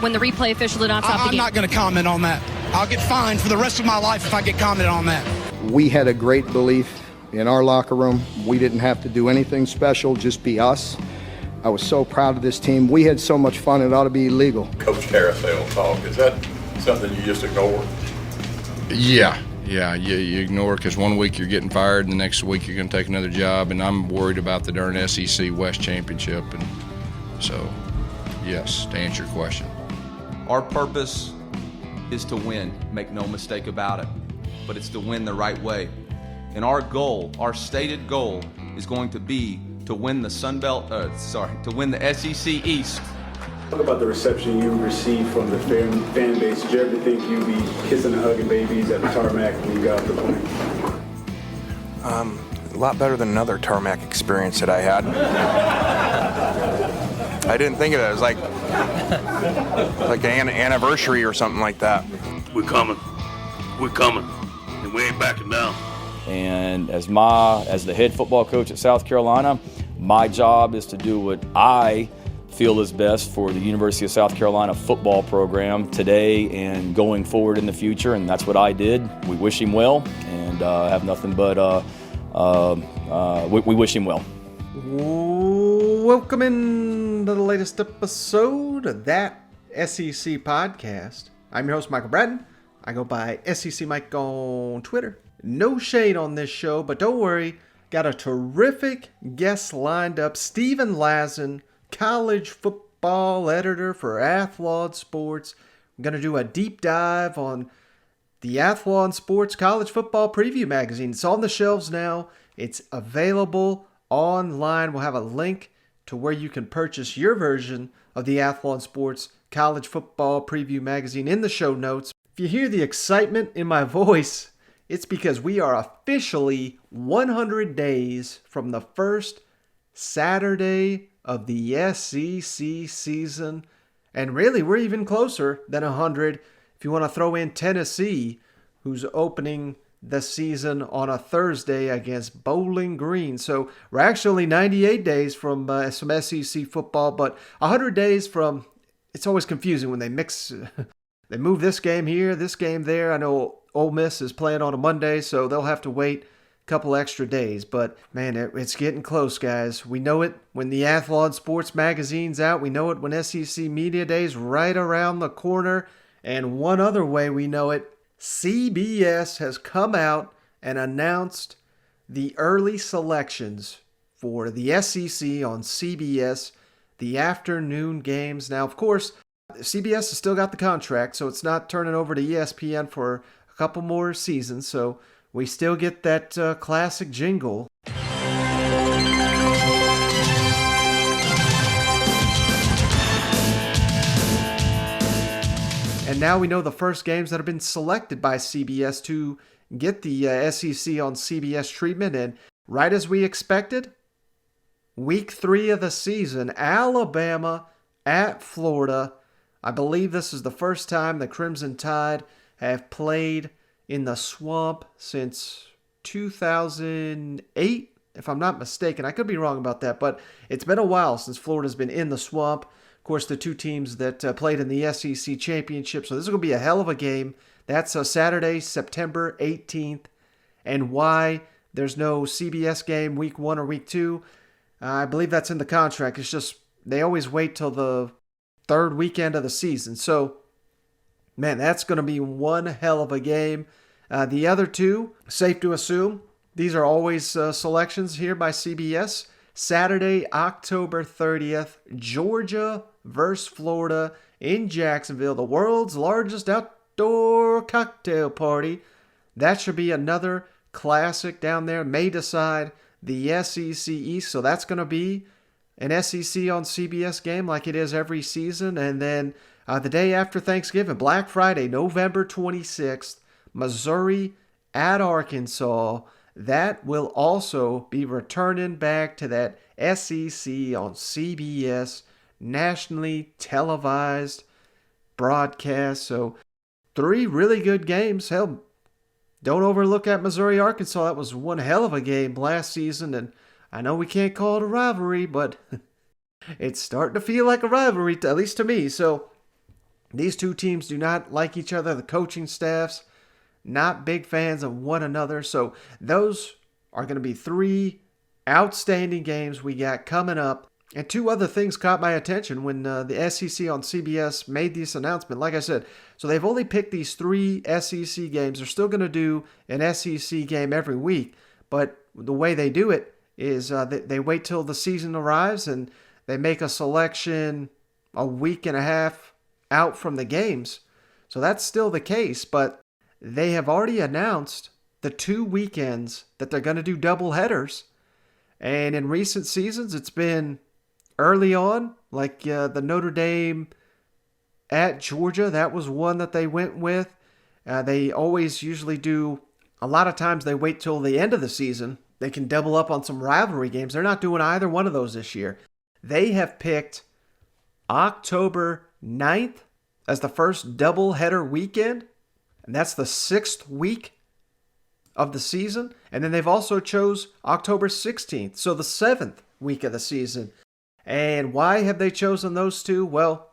when the replay official did not stop the game? I'm not going to comment on that. I'll get fined for the rest of my life if I get commented on that. We had a great belief in our locker room. We didn't have to do anything special, just be us. I was so proud of this team. We had so much fun, it ought to be illegal. Coach Carousel talk, is that something you just ignore? Yeah, you ignore it because one week you're getting fired and the next week you're going to take another job, and I'm worried about the darn SEC West Championship. And so, yes, to answer your question. Our purpose is to win, make no mistake about it, but it's to win the right way. And our goal, our stated goal, is going to be to win the to win the SEC East. Talk about the reception you received from the fan base. Did you ever think you'd be kissing and hugging babies at the tarmac when you got off the plane? A lot better than another tarmac experience that I had. I didn't think of it as like an anniversary or something like that. We're coming, and we ain't backing down. And as the head football coach at South Carolina, my job is to do what I feel is best for the University of South Carolina football program today and going forward in the future, and that's what I did. We wish him well, and have nothing but we wish him well. Welcome into the latest episode of That SEC Podcast. I'm your host, Michael Bratton. I go by SEC Mike on Twitter. No shade on this show, but don't worry. Got a terrific guest lined up. Stephen Lassan, college football editor for Athlon Sports. I'm going to do a deep dive on the Athlon Sports College Football Preview Magazine. It's on the shelves now. It's available online. We'll have a link to where you can purchase your version of the Athlon Sports College Football Preview Magazine in the show notes. If you hear the excitement in my voice, it's because we are officially 100 days from the first Saturday of the SEC season. And really, we're even closer than 100 if you want to throw in Tennessee, who's opening the season on a Thursday against Bowling Green. So we're actually 98 days from some SEC football, but 100 days from, it's always confusing when they mix, they move this game here, this game there. I know Ole Miss is playing on a Monday, so they'll have to wait a couple extra days. But, man, it's getting close, guys. We know it when the Athlon Sports Magazine's out. We know it when SEC Media Day's right around the corner. And one other way we know it, CBS has come out and announced the early selections for the SEC on CBS, the afternoon games. Now, of course, CBS has still got the contract, so it's not turning over to ESPN for a couple more seasons, so we still get that classic jingle. And now we know the first games that have been selected by CBS to get the SEC on CBS treatment, and right as we expected, week 3 of the season, Alabama at Florida. I believe this is the first time the Crimson Tide have played in the Swamp since 2008, if I'm not mistaken. I could be wrong about that, but it's been a while since Florida's been in the Swamp. Of course, the two teams that played in the SEC Championship, so this is going to be a hell of a game. That's Saturday, September 18th. And why there's no CBS game week 1 or week 2, I believe that's in the contract. It's just they always wait till the third weekend of the season. So, man, that's going to be one hell of a game. The other two, safe to assume, these are always selections here by CBS. Saturday, October 30th, Georgia versus Florida in Jacksonville, the world's largest outdoor cocktail party. That should be another classic down there. May decide the SEC East, so that's going to be an SEC on CBS game like it is every season. And then the day after Thanksgiving, Black Friday, November 26th, Missouri at Arkansas. That will also be returning back to that SEC on CBS, nationally televised broadcast. So 3 really good games. Hell, don't overlook at Missouri, Arkansas. That was one hell of a game last season. And I know we can't call it a rivalry, but it's starting to feel like a rivalry, at least to me. So These two teams do not like each other. The coaching staffs, not big fans of one another. So those are going to be 3 outstanding games we got coming up. And 2 other things caught my attention when the SEC on CBS made this announcement. Like I said, so they've only picked these 3 SEC games. They're still going to do an SEC game every week. But the way they do it is they wait till the season arrives and they make a selection a week and a half out from the games. So that's still the case, but they have already announced the 2 weekends that they're going to do double headers. And in recent seasons, it's been early on, like the Notre Dame at Georgia. That was one that they went with. They always usually do, a lot of times they wait till the end of the season. They can double up on some rivalry games. They're not doing either one of those this year. They have picked October 9th as the first doubleheader weekend, and that's the 6th week of the season. And then they've also chose October 16th, so the 7th week of the season. And why have they chosen those 2? Well,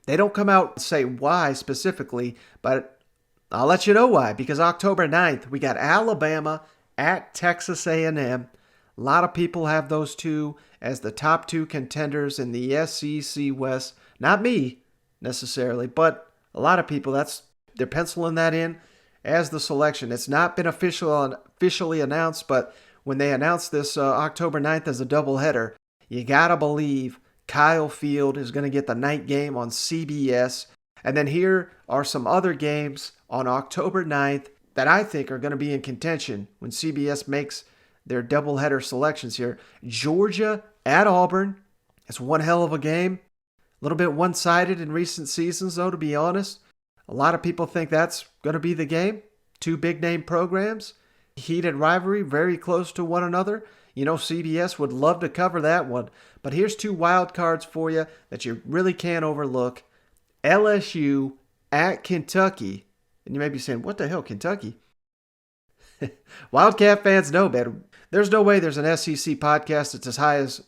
they don't come out and say why specifically, but I'll let you know why. Because October 9th, we got Alabama at Texas A&M. A lot of people have those 2 as the top 2 contenders in the SEC West. Not me, necessarily, but a lot of people, they're penciling that in as the selection. It's not been officially announced, but when they announced this October 9th as a doubleheader, you got to believe Kyle Field is going to get the night game on CBS. And then here are some other games on October 9th that I think are going to be in contention when CBS makes their doubleheader selections here. Georgia at Auburn. It's one hell of a game. A little bit one-sided in recent seasons, though, to be honest. A lot of people think that's going to be the game. 2 big-name programs. Heated rivalry, very close to one another. You know, CBS would love to cover that one. But here's 2 wild cards for you that you really can't overlook. LSU at Kentucky. And you may be saying, what the hell, Kentucky? Wildcat fans know better. There's no way there's an SEC podcast that's as high as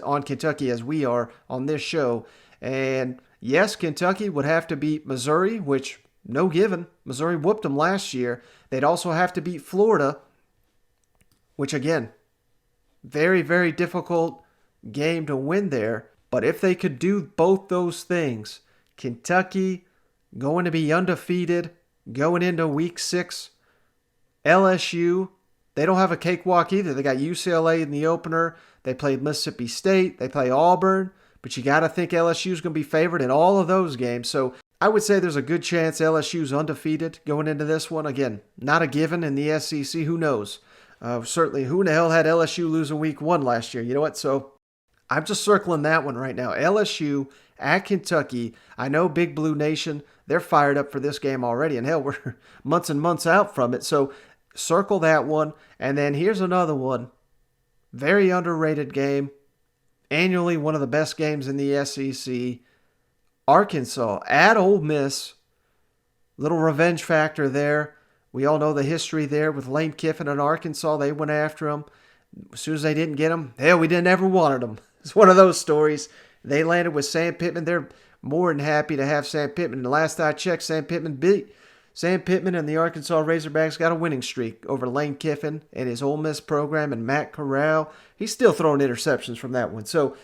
on Kentucky as we are on this show. And yes, Kentucky would have to beat Missouri, which, no given. Missouri whooped them last year. They'd also have to beat Florida, which, again, very, very difficult game to win there. But if they could do both those things, Kentucky going to be undefeated going into week 6. LSU, they don't have a cakewalk either. They got UCLA in the opener. They played Mississippi State. They play Auburn. But you got to think LSU is going to be favored in all of those games. So I would say there's a good chance LSU's undefeated going into this one. Again, not a given in the SEC. Who knows? Certainly, who in the hell had LSU lose in week 1 last year? You know what? So I'm just circling that one right now. LSU at Kentucky. I know Big Blue Nation, they're fired up for this game already. And hell, we're months and months out from it. So circle that one. And then here's another one. Very underrated game. Annually one of the best games in the SEC. Arkansas at Ole Miss. Little revenge factor there. We all know the history there with Lane Kiffin and Arkansas. They went after him. As soon as they didn't get him, hell, we didn't ever wanted him. It's one of those stories. They landed with Sam Pittman. They're more than happy to have Sam Pittman. The last I checked, Sam Pittman and the Arkansas Razorbacks got a winning streak over Lane Kiffin and his Ole Miss program and Matt Corral. He's still throwing interceptions from that one. So,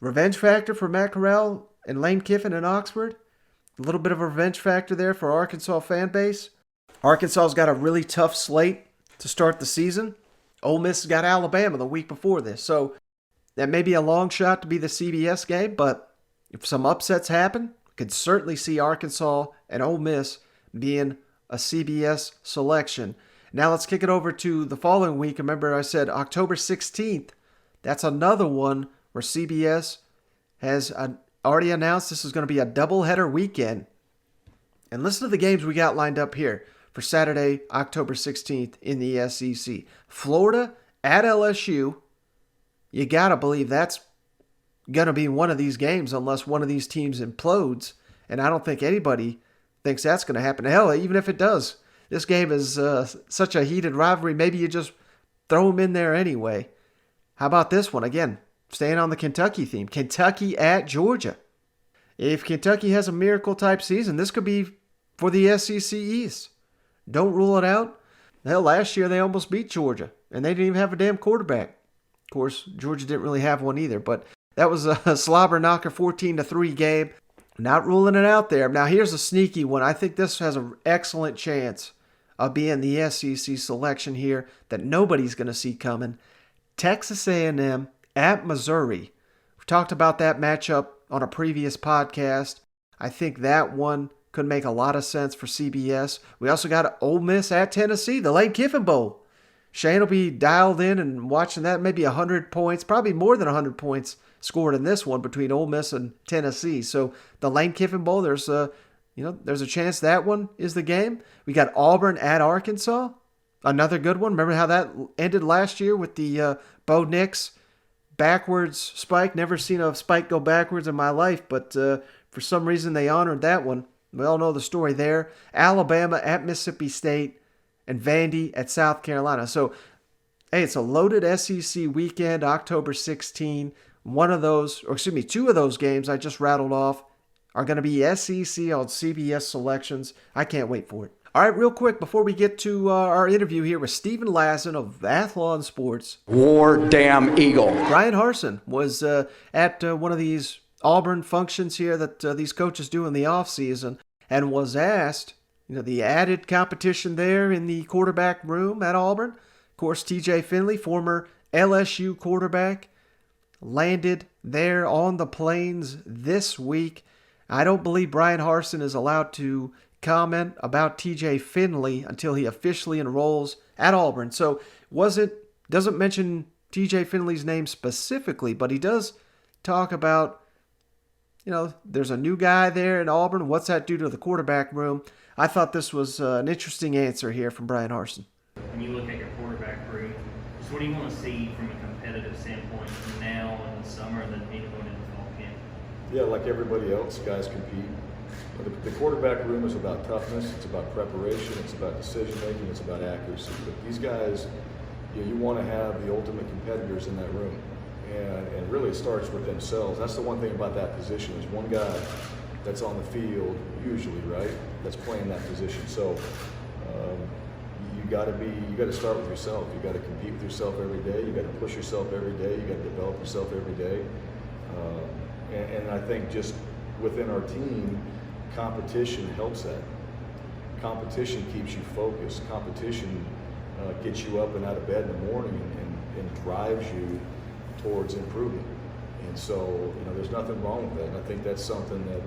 revenge factor for Matt Corral and Lane Kiffin in Oxford. A little bit of a revenge factor there for Arkansas fan base. Arkansas's got a really tough slate to start the season. Ole Miss got Alabama the week before this. So, that may be a long shot to be the CBS game, but if some upsets happen, could certainly see Arkansas and Ole Miss being a CBS selection. Now let's kick it over to the following week. Remember I said October 16th. That's another one where CBS has already announced this is going to be a doubleheader weekend. And listen to the games we got lined up here for Saturday, October 16th in the SEC. Florida at LSU. You got to believe that's going to be one of these games unless one of these teams implodes. And I don't think anybody thinks that's going to happen. Hell, even if it does, this game is such a heated rivalry. Maybe you just throw them in there anyway. How about this one? Again, staying on the Kentucky theme. Kentucky at Georgia. if Kentucky has a miracle-type season, this could be for the SEC East. Don't rule it out. Hell, last year they almost beat Georgia, and they didn't even have a damn quarterback. Of course, Georgia didn't really have one either, but that was a slobber knocker 14-3 game. Not ruling it out there. Now, here's a sneaky one. I think this has an excellent chance of being the SEC selection here that nobody's going to see coming. Texas A&M at Missouri. We talked about that matchup on a previous podcast. I think that one could make a lot of sense for CBS. We also got Ole Miss at Tennessee, the Lane Kiffin Bowl. Shane will be dialed in and watching that. Maybe 100 points, probably more than 100 points scored in this one between Ole Miss and Tennessee. So the Lane Kiffin Bowl, there's a chance that one is the game. We got Auburn at Arkansas, another good one. Remember how that ended last year with the Bo Nix backwards spike? Never seen a spike go backwards in my life, but for some reason they honored that one. We all know the story there. Alabama at Mississippi State and Vandy at South Carolina. So, hey, it's a loaded SEC weekend, October 16. Two of those games I just rattled off are going to be SEC on CBS selections. I can't wait for it. All right, real quick, before we get to our interview here with Stephen Lassan of Athlon Sports. War damn Eagle. Brian Harsin was at one of these Auburn functions here that these coaches do in the offseason and was asked, the added competition there in the quarterback room at Auburn. Of course, TJ Finley, former LSU quarterback, landed there on the plains this week. I don't believe Brian Harsin is allowed to comment about TJ Finley until he officially enrolls at Auburn. So doesn't mention TJ Finley's name specifically, but he does talk about, there's a new guy there in Auburn. What's that do to the quarterback room? I thought this was an interesting answer here from Brian Harsin. When you look at your quarterback room, just what do you want to see from a competitive standpoint from now in the summer and then going into fall camp? Yeah, like everybody else, guys compete. The quarterback room is about toughness, it's about preparation, it's about decision making, it's about accuracy. But these guys, you want to have the ultimate competitors in that room. And really it starts with themselves. That's the one thing about that position is one guy that's on the field, usually, right, that's playing that position. So you got to start with yourself. You got to compete with yourself every day. You got to push yourself every day. You got to develop yourself every day. And I think just within our team, competition helps that. Competition keeps you focused. Competition gets you up and out of bed in the morning and drives you towards improving. And so, there's nothing wrong with that. And I think that's something that,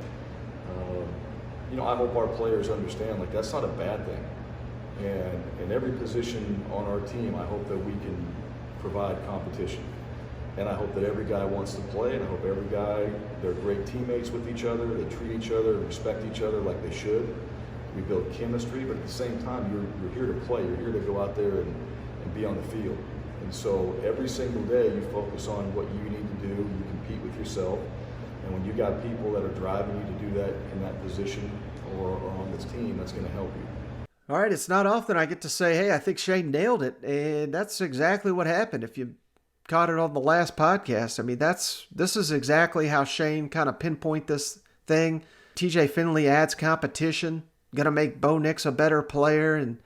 I hope our players understand, that's not a bad thing. And in every position on our team, I hope that we can provide competition. And I hope that every guy wants to play, and I hope every guy, they're great teammates with each other, they treat each other, respect each other like they should. We build chemistry, but at the same time, you're here to play. You're here to go out there and be on the field. And so every single day you focus on what you need to do, you compete with yourself, and when you got people that are driving you to do that in that position or on this team, that's going to help you. All right, it's not often I get to say, hey, I think Shane nailed it, and that's exactly what happened. If you caught it on the last podcast, this is exactly how Shane kind of pinpoint this thing. TJ Finley adds competition, going to make Bo Nix a better player, and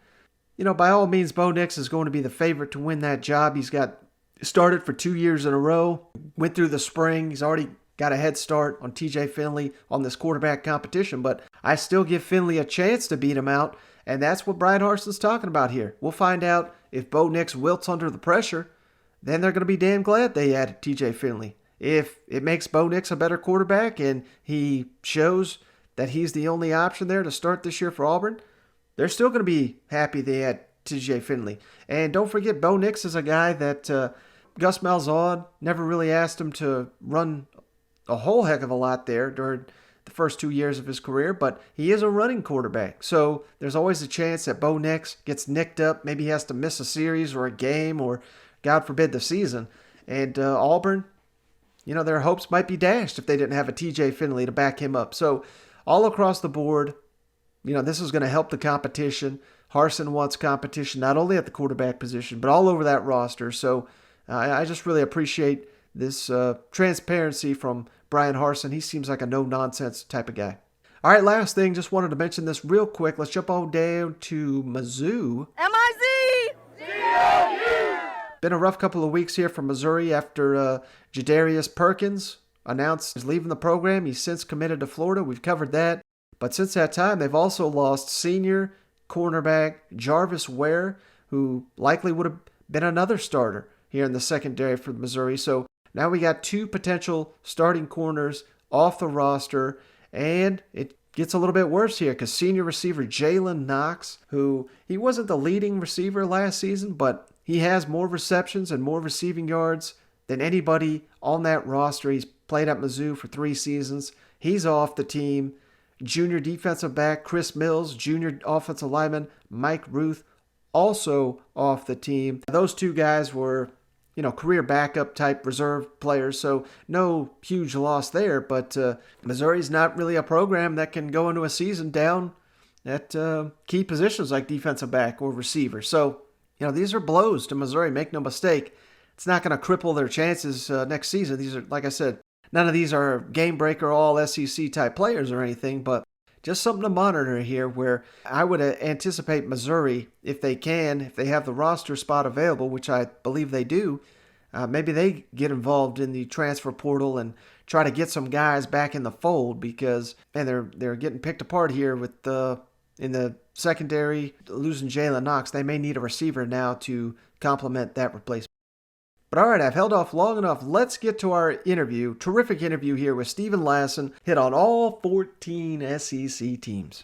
by all means, Bo Nix is going to be the favorite to win that job. He's got started for 2 years in a row, went through the spring. He's already got a head start on TJ Finley on this quarterback competition, but I still give Finley a chance to beat him out, and that's what Brian Harsin's talking about here. We'll find out if Bo Nix wilts under the pressure, then they're going to be damn glad they added TJ Finley. If it makes Bo Nix a better quarterback and he shows that he's the only option there to start this year for Auburn, they're still going to be happy they had TJ Finley. And don't forget, Bo Nix is a guy that Gus Malzahn never really asked him to run a whole heck of a lot there during the first 2 years of his career, but he is a running quarterback. So there's always a chance that Bo Nix gets nicked up. Maybe he has to miss a series or a game or, God forbid, the season. And Auburn, their hopes might be dashed if they didn't have a TJ Finley to back him up. So all across the board, this is going to help the competition. Harsin wants competition not only at the quarterback position, but all over that roster. So I just really appreciate this transparency from Brian Harsin. He seems like a no-nonsense type of guy. All right, last thing, just wanted to mention this real quick. Let's jump on down to Mizzou. M-I-Z! Been a rough couple of weeks here for Missouri after Jadarius Perkins announced he's leaving the program. He's since committed to Florida. We've covered that. But since that time, they've also lost senior cornerback Jarvis Ware, who likely would have been another starter here in the secondary for Missouri. So now we got two potential starting corners off the roster, and it gets a little bit worse here because senior receiver Jalen Knox, who he wasn't the leading receiver last season, but he has more receptions and more receiving yards than anybody on that roster. He's played at Mizzou for 3 seasons. He's off the team. Junior defensive back Chris Mills, junior offensive lineman Mike Ruth, also off the team. Those two guys were, career backup type reserve players, so no huge loss there. But Missouri's not really a program that can go into a season down at key positions like defensive back or receiver. So, these are blows to Missouri, make no mistake. It's not going to cripple their chances next season. These are, like I said, none of these are game breaker all SEC type players or anything, but just something to monitor here where I would anticipate Missouri, if they have the roster spot available, which I believe they do, maybe they get involved in the transfer portal and try to get some guys back in the fold because, man, they're getting picked apart here with in the secondary, losing Jalen Knox. They may need a receiver now to complement that replacement. But all right, I've held off long enough. Let's get to our interview. Terrific interview here with Stephen Lassan. Hit on all 14 SEC teams.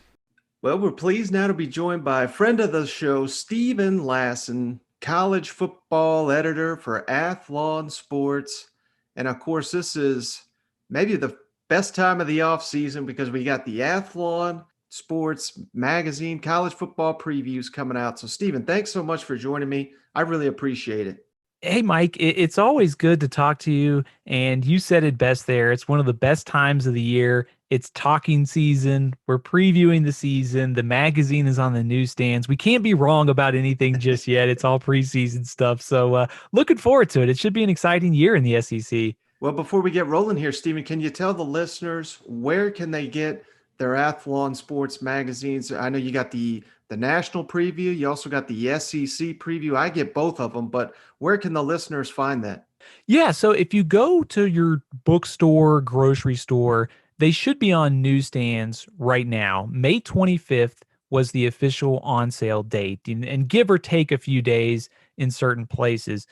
Well, we're pleased now to be joined by a friend of the show, Stephen Lassan, college football editor for Athlon Sports. And of course, this is maybe the best time of the offseason because we got the Athlon Sports magazine, college football previews coming out. So, Stephen, thanks so much for joining me. I really appreciate it. Hey, Mike, it's always good to talk to you. And you said it best there. It's one of the best times of the year. It's talking season. We're previewing the season. The magazine is on the newsstands. We can't be wrong about anything just yet. It's all preseason stuff. So looking forward to it. It should be an exciting year in the SEC. Well, before we get rolling here, Stephen, can you tell the listeners where can they get their Athlon Sports magazines? I know you got the national preview. You also got the SEC preview. I get both of them, but where can the listeners find that? Yeah, so if you go to your bookstore, grocery store, they should be on newsstands right now. May 25th was the official on sale date, and give or take a few days in certain places.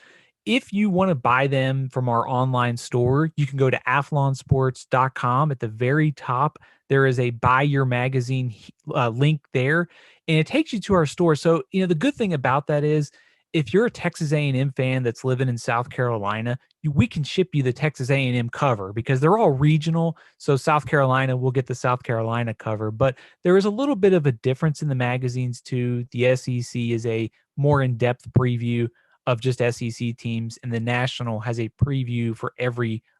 If you want to buy them from our online store, you can go to athlonsports.com. At the very top, there is a buy your magazine link there, and it takes you to our store. So, the good thing about that is if you're a Texas A&M fan that's living in South Carolina, we can ship you the Texas A&M cover because they're all regional. So South Carolina will get the South Carolina cover, but there is a little bit of a difference in the magazines too. The SEC is a more in-depth preview of just SEC teams, and the National has a preview for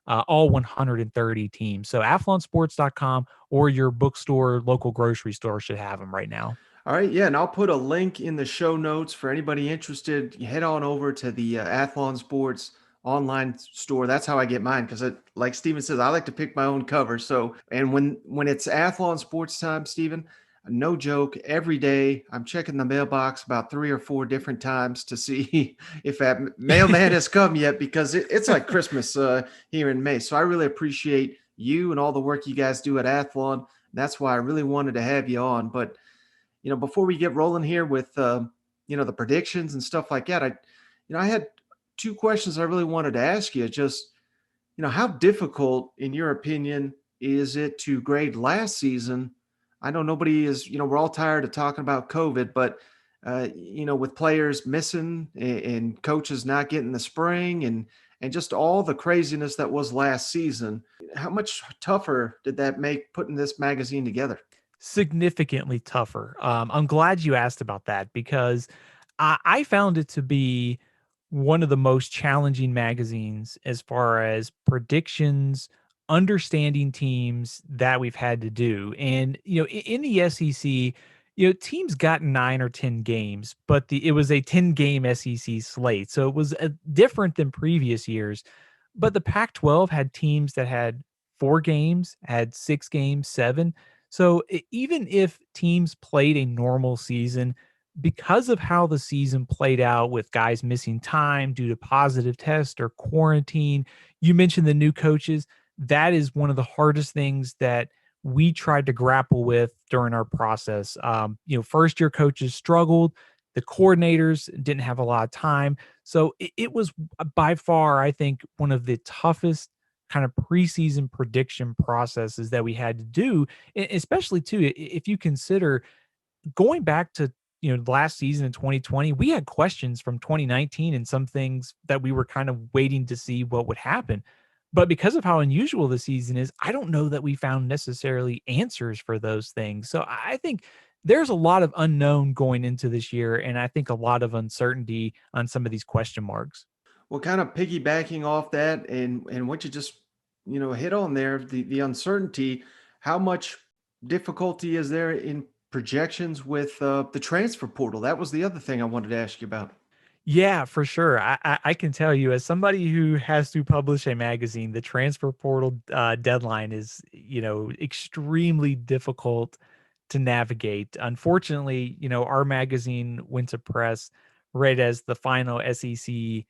all 130 teams. So athlonsports.com or your bookstore, local grocery store should have them right now. All right, yeah, and I'll put a link in the show notes for anybody interested. Head on over to the Athlon Sports online store. That's how I get mine because, like Steven says, I like to pick my own cover. So, and when it's Athlon Sports time, Steven, no joke, every day I'm checking the mailbox about 3 or 4 different times to see if that mailman has come yet because it's like Christmas here in May. So I really appreciate you and all the work you guys do at Athlon. That's why I really wanted to have you on. But before we get rolling here with, the predictions and stuff like that, I had 2 questions I really wanted to ask you. Just, how difficult, in your opinion, is it to grade last season? I know nobody is, we're all tired of talking about COVID, but, with players missing and coaches not getting the spring and just all the craziness that was last season, how much tougher did that make putting this magazine together? Significantly tougher. I'm glad you asked about that because I found it to be one of the most challenging magazines as far as predictions, understanding teams that we've had to do. And, in the SEC, teams got 9 or 10 games, but it was a 10-game SEC slate. So it was different than previous years. But the Pac-12 had teams that had 4 games, had 6 games, 7. So even if teams played a normal season, because of how the season played out with guys missing time due to positive test or quarantine, you mentioned the new coaches. That is one of the hardest things that we tried to grapple with during our process. First year coaches struggled. The coordinators didn't have a lot of time. So it was by far, I think, one of the toughest kind of preseason prediction processes that we had to do, especially too, if you consider going back to last season in 2020, we had questions from 2019 and some things that we were kind of waiting to see what would happen. But because of how unusual the season is, I don't know that we found necessarily answers for those things. So I think there's a lot of unknown going into this year, and I think a lot of uncertainty on some of these question marks. Well, kind of piggybacking off that and what you just, hit on there, the uncertainty, how much difficulty is there in projections with the transfer portal? That was the other thing I wanted to ask you about. Yeah, for sure. I can tell you, as somebody who has to publish a magazine, the transfer portal deadline is, extremely difficult to navigate. Unfortunately, our magazine went to press right as the final SEC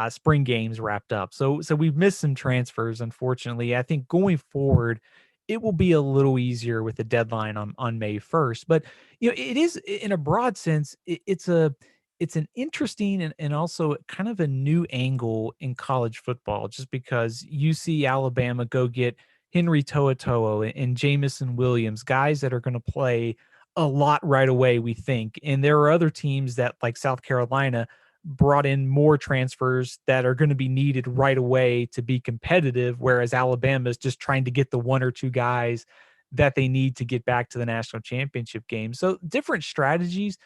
spring games wrapped up. So we've missed some transfers. Unfortunately, I think going forward, it will be a little easier with the deadline on May 1st. But it is in a broad sense, it's an interesting and also kind of a new angle in college football, just because you see Alabama go get Henry To'oTo'o and Jamison Williams, guys that are going to play a lot right away, we think. And there are other teams that, like South Carolina, brought in more transfers that are going to be needed right away to be competitive, whereas Alabama is just trying to get the 1 or 2 guys that they need to get back to the national championship game. So different strategies.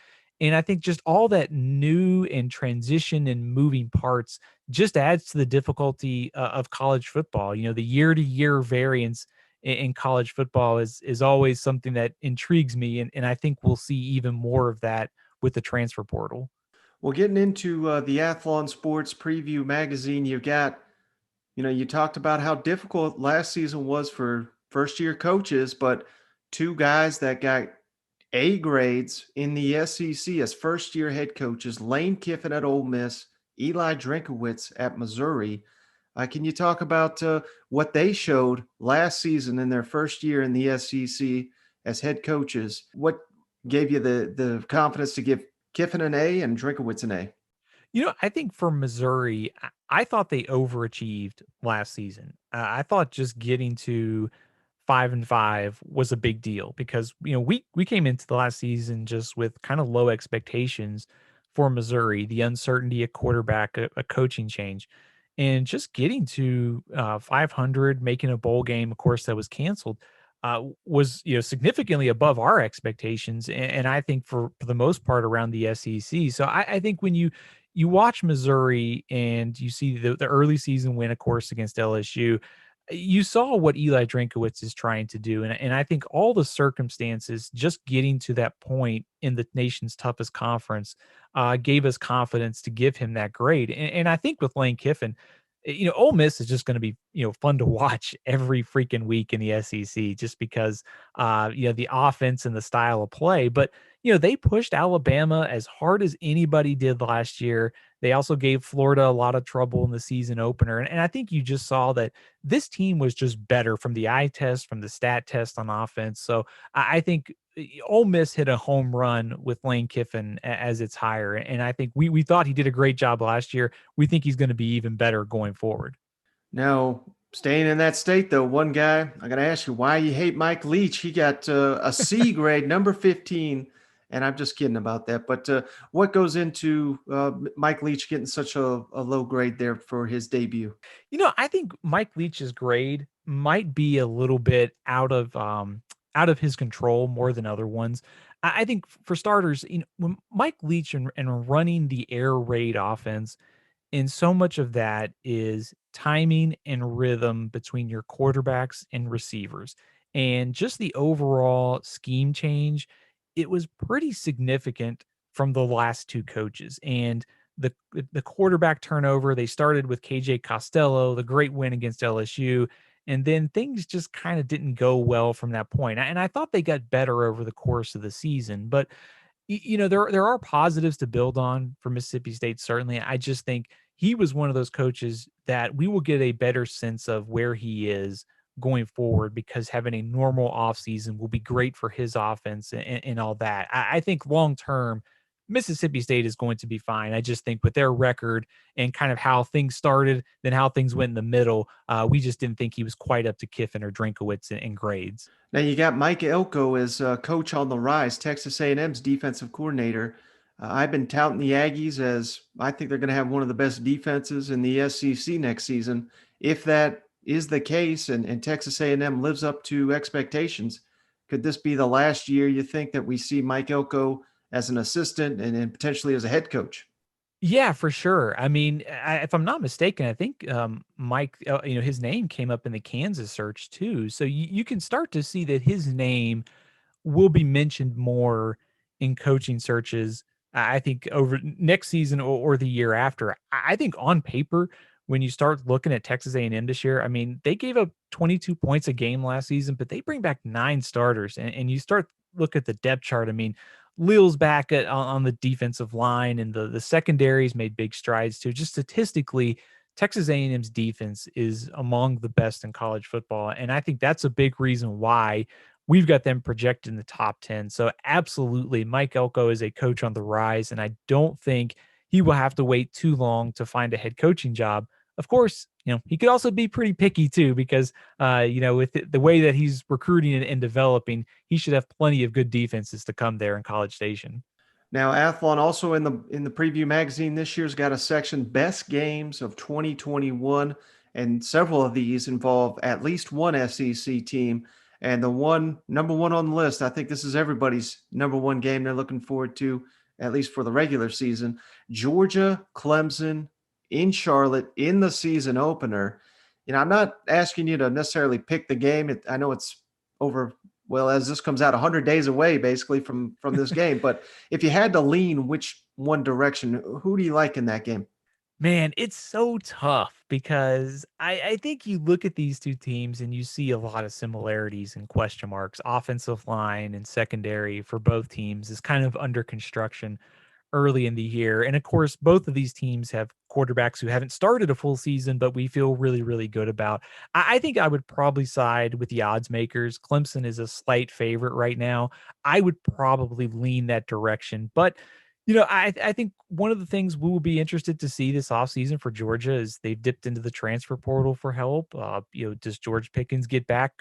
And I think just all that new and transition and moving parts just adds to the difficulty of college football. The year to year variance in college football is always something that intrigues me. And I think we'll see even more of that with the transfer portal. Well, getting into the Athlon Sports Preview magazine, you've got, you talked about how difficult last season was for first year coaches, but 2 guys that got A grades in the SEC as first year head coaches, Lane Kiffin at Ole Miss, Eli Drinkowitz at Missouri. Can you talk about what they showed last season in their first year in the SEC as head coaches? What gave you the confidence to give Kiffin an A and Drinkowitz an A? I think for Missouri, I thought they overachieved last season. I thought just getting to 5-5 was a big deal because we came into the last season just with kind of low expectations for Missouri, the uncertainty at quarterback, a coaching change, and just getting to 500, making a bowl game, of course, that was canceled. Was significantly above our expectations, and I think for the most part around the SEC. So I think when you watch Missouri and you see the early season win, of course, against LSU, you saw what Eli Drinkowitz is trying to do. And I think all the circumstances, just getting to that point in the nation's toughest conference, gave us confidence to give him that grade. And I think with Lane Kiffin, Ole Miss is just going to be, fun to watch every freaking week in the SEC just because, the offense and the style of play. But, they pushed Alabama as hard as anybody did last year. They also gave Florida a lot of trouble in the season opener. And I think you just saw that this team was just better from the eye test, from the stat test on offense. So I think Ole Miss hit a home run with Lane Kiffin as its hire. And I think we thought he did a great job last year. We think he's going to be even better going forward. Now, staying in that state, though, one guy, I got to ask you why you hate Mike Leach. He got a C grade, number 15. And I'm just kidding about that. But what goes into Mike Leach getting such a low grade there for his debut? I think Mike Leach's grade might be a little bit out of his control more than other ones. I think for starters, when Mike Leach and running the air raid offense, and so much of that is timing and rhythm between your quarterbacks and receivers. And just the overall scheme change, it was pretty significant from the last 2 coaches. And the quarterback turnover, they started with KJ Costello, the great win against LSU. And then things just kind of didn't go well from that point. And I thought they got better over the course of the season, but there are positives to build on for Mississippi State. Certainly, I just think he was one of those coaches that we will get a better sense of where he is going forward, because having a normal offseason will be great for his offense and all that. I think long term, Mississippi State is going to be fine. I just think with their record and kind of how things started, then how things went in the middle, we just didn't think he was quite up to Kiffin or Drinkowitz in grades. Now you got Mike Elko as coach on the rise, Texas A&M's defensive coordinator. I've been touting the Aggies as I think they're going to have one of the best defenses in the SEC next season. If that is the case and Texas A&M lives up to expectations, could this be the last year you think that we see Mike Elko as an assistant and then potentially as a head coach? Yeah, for sure. I mean, if I'm not mistaken, I think Mike, his name came up in the Kansas search too. So you can start to see that his name will be mentioned more in coaching searches. I think over next season or the year after. I think on paper, when you start looking at Texas A&M this year, I mean, they gave up 22 points a game last season, but they bring back 9 starters, and you start look at the depth chart. I mean, Leal's back on the defensive line, and the secondaries made big strides too. Just statistically, Texas A&M's defense is among the best in college football, and I think that's a big reason why we've got them projected in the top 10. So absolutely, Mike Elko is a coach on the rise, and I don't think he will have to wait too long to find a head coaching job. Of course, he could also be pretty picky too, because, with the way that he's recruiting and developing, he should have plenty of good defenses to come there in College Station. Now, Athlon also in the preview magazine this year's got a section best games of 2021, and several of these involve at least one SEC team. And the number one on the list, I think this is everybody's number one game they're looking forward to, at least for the regular season. Georgia, Clemson in Charlotte in the season opener. I'm not asking you to necessarily pick the game. I know it's over, well, as this comes out 100 days away, basically from this game. But if you had to lean which one direction, who do you like in that game? Man, it's so tough because I think you look at these two teams and you see a lot of similarities and question marks. Offensive line and secondary for both teams is kind of under construction early in the year. And of course, both of these teams have quarterbacks who haven't started a full season, but we feel really, really good about. I think I would probably side with the odds makers. Clemson is a slight favorite right now. I would probably lean that direction. But I think one of the things we will be interested to see this offseason for Georgia is they've dipped into the transfer portal for help. Does George Pickens get back?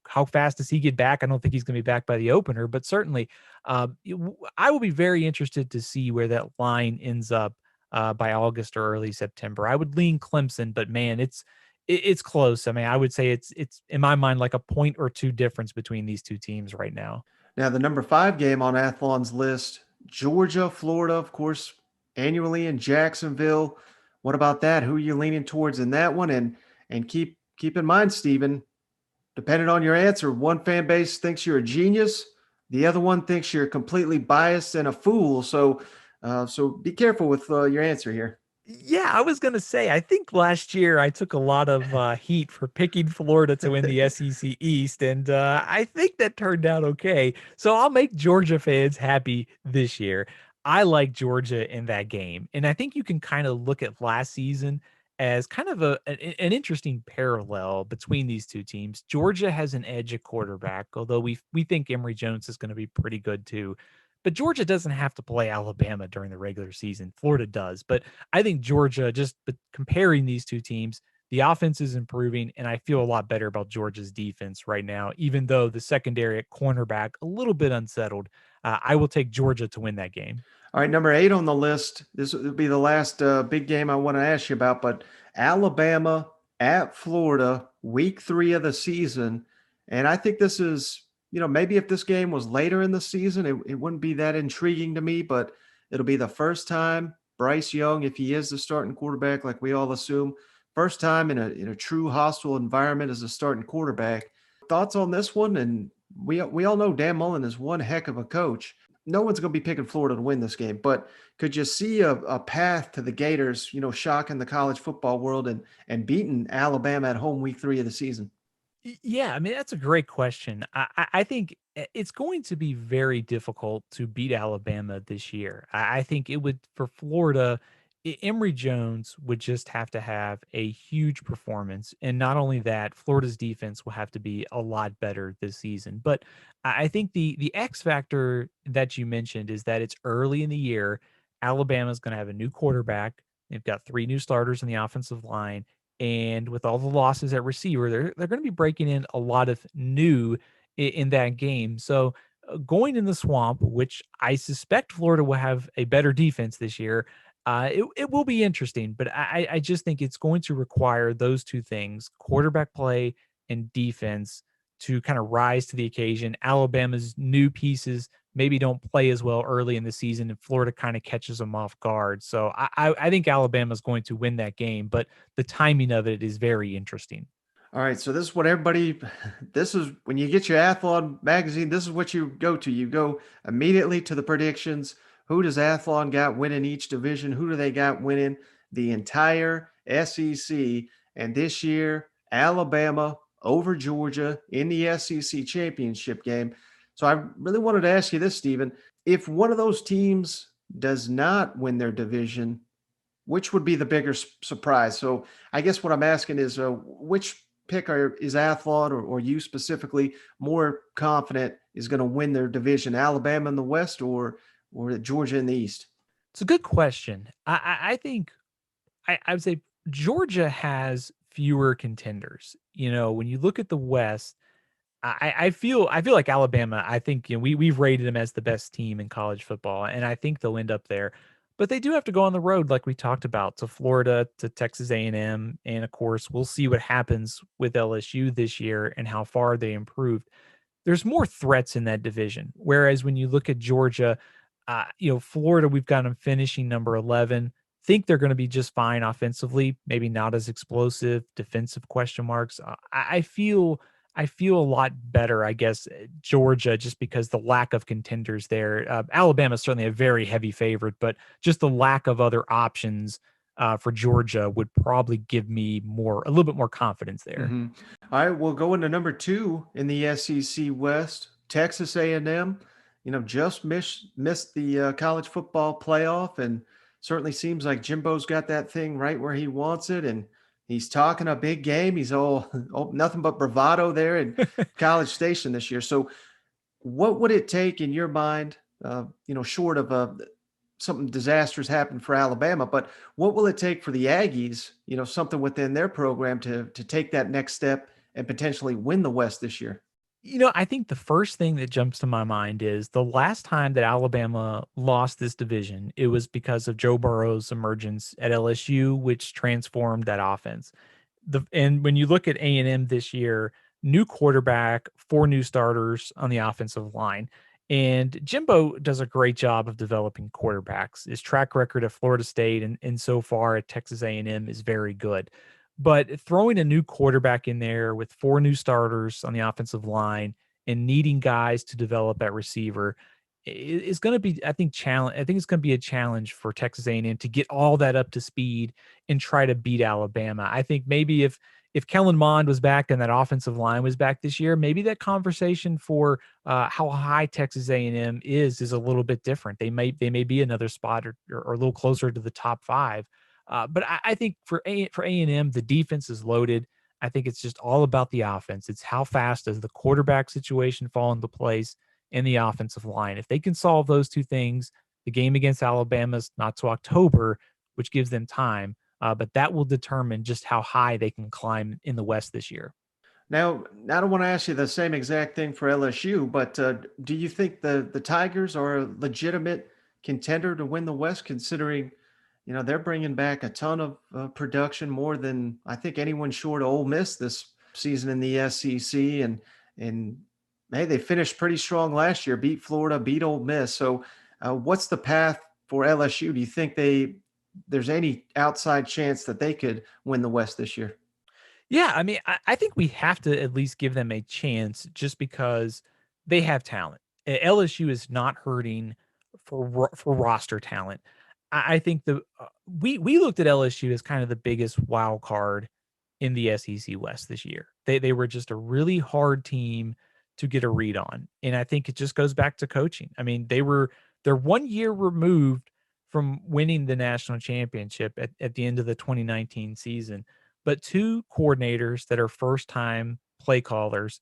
How fast does he get back? I don't think he's going to be back by the opener, but certainly I will be very interested to see where that line ends up by August or early September. I would lean Clemson, but man, it's close. I mean, I would say it's in my mind like a point or two difference between these two teams right now. Now, the number 5 game on Athlon's list, Georgia, Florida, of course, annually in Jacksonville. What about that? Who are you leaning towards in that one? And keep in mind, Stephen, depending on your answer, one fan base thinks you're a genius, the other one thinks you're completely biased and a fool. So be careful with your answer here. Yeah, I was going to say, I think last year I took a lot of heat for picking Florida to win the SEC East, and I think that turned out okay. So I'll make Georgia fans happy this year. I like Georgia in that game, and I think you can kind of look at last season as kind of an interesting parallel between these two teams. Georgia has an edge at quarterback, although we think Emory Jones is going to be pretty good too. But Georgia doesn't have to play Alabama during the regular season. Florida does. But I think Georgia, comparing these two teams, the offense is improving, and I feel a lot better about Georgia's defense right now, even though the secondary at cornerback, a little bit unsettled. I will take Georgia to win that game. All right, number 8 on the list. This will be the last big game I want to ask you about, but Alabama at Florida, week 3 of the season. And I think this is, maybe if this game was later in the season, it wouldn't be that intriguing to me, but it'll be the first time Bryce Young, if he is the starting quarterback, like we all assume, first time in a true hostile environment as a starting quarterback. Thoughts on this one? And we all know Dan Mullen is one heck of a coach. No one's going to be picking Florida to win this game, but could you see a path to the Gators, shocking the college football world and beating Alabama at home week 3 of the season? Yeah, I mean, that's a great question. I think it's going to be very difficult to beat Alabama this year. I think it would, for Florida, Emory Jones would just have to have a huge performance. And not only that, Florida's defense will have to be a lot better this season. But I think the X factor that you mentioned is that it's early in the year. Alabama's going to have a new quarterback. They've got three new starters in the offensive line, and with all the losses at receiver, they're going to be breaking in a lot of new in that game. So going in the swamp, which I suspect Florida will have a better defense this year, it will be interesting. But I just think it's going to require those two things: quarterback play and defense, to kind of rise to the occasion. Alabama's new pieces maybe don't play as well early in the season, and Florida kind of catches them off guard. So I think Alabama's going to win that game, but the timing of it is very interesting. All right, so this is what everybody, this is when you get your Athlon magazine, this is what you go to. You go immediately to the predictions. Who does Athlon got winning each division? Who do they got winning the entire SEC? And this year, Alabama over Georgia in the SEC championship game. So I really wanted to ask you this, Stephen. If one of those teams does not win their division, which would be the bigger surprise? So I guess what I'm asking is which pick is Athlon or you specifically more confident is going to win their division, Alabama in the West or Georgia in the East? It's a good question. I think I would say Georgia has fewer contenders. You know, when you look at the West, I feel like Alabama. I think, you know, we've rated them as the best team in college football, and I think they'll end up there. But they do have to go on the road, like we talked about, to Florida, to Texas A&M, and of course, we'll see what happens with LSU this year and how far they improved. There's more threats in that division. Whereas when you look at Georgia, you know, Florida, we've got them finishing number 11. Think they're going to be just fine offensively, maybe not as explosive. Defensive question marks. I feel a lot better, I guess, Georgia, just because the lack of contenders there. Alabama is certainly a very heavy favorite, but just the lack of other options for Georgia would probably give me a little bit more confidence there. Mm-hmm. All right, we'll go into number 2 in the SEC West, Texas A&M. You know, just missed the college football playoff, and certainly seems like Jimbo's got that thing right where he wants it, and he's talking a big game. He's all nothing but bravado there in College Station this year. So what would it take in your mind, you know, short of something disastrous happen for Alabama, but what will it take for the Aggies, you know, something within their program to take that next step and potentially win the West this year? You know, I think the first thing that jumps to my mind is the last time that Alabama lost this division, it was because of Joe Burrow's emergence at LSU, which transformed that offense. And when you look at A&M this year, new quarterback, 4 new starters on the offensive line. And Jimbo does a great job of developing quarterbacks. His track record at Florida State and so far at Texas A&M is very good. But throwing a new quarterback in there with 4 new starters on the offensive line and needing guys to develop at receiver is going to be, I think, challenge. I think it's going to be a challenge for Texas A&M to get all that up to speed and try to beat Alabama. I think maybe if Kellen Mond was back and that offensive line was back this year, maybe that conversation for how high Texas A&M is a little bit different. They may be another spot or a little closer to the top 5. But I think for A&M, the defense is loaded. I think it's just all about the offense. It's how fast does the quarterback situation fall into place in the offensive line. If they can solve those two things, the game against Alabama is not to October, which gives them time. But that will determine just how high they can climb in the West this year. Now, I don't want to ask you the same exact thing for LSU, but do you think the Tigers are a legitimate contender to win the West, considering, you know, they're bringing back a ton of production, more than I think anyone short of Ole Miss this season in the SEC, and hey, they finished pretty strong last year, beat Florida, beat Ole Miss. So, what's the path for LSU? Do you think there's any outside chance that they could win the West this year? Yeah, I mean, I think we have to at least give them a chance just because they have talent. LSU is not hurting for roster talent. I think we looked at LSU as kind of the biggest wild card in the SEC West this year. They were just a really hard team to get a read on. And I think it just goes back to coaching. I mean, they're 1 year removed from winning the national championship at the end of the 2019 season, but two coordinators that are first time play callers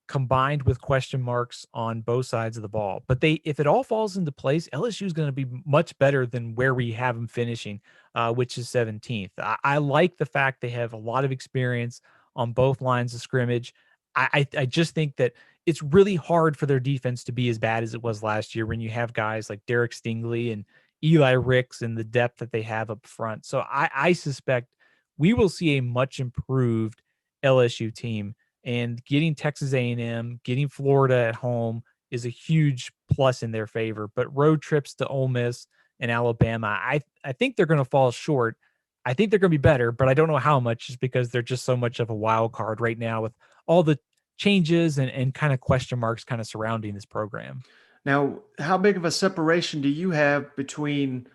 combined with question marks on both sides of the ball. But if it all falls into place, LSU is going to be much better than where we have them finishing, which is 17th. I like the fact they have a lot of experience on both lines of scrimmage. I just think that it's really hard for their defense to be as bad as it was last year when you have guys like Derek Stingley and Eli Ricks and the depth that they have up front. So I suspect we will see a much improved LSU team, and getting Texas A&M, getting Florida at home is a huge plus in their favor. But road trips to Ole Miss and Alabama, I think they're going to fall short. I think they're going to be better, but I don't know how much, just because they're just so much of a wild card right now with all the changes and kind of question marks kind of surrounding this program. Now, how big of a separation do you have between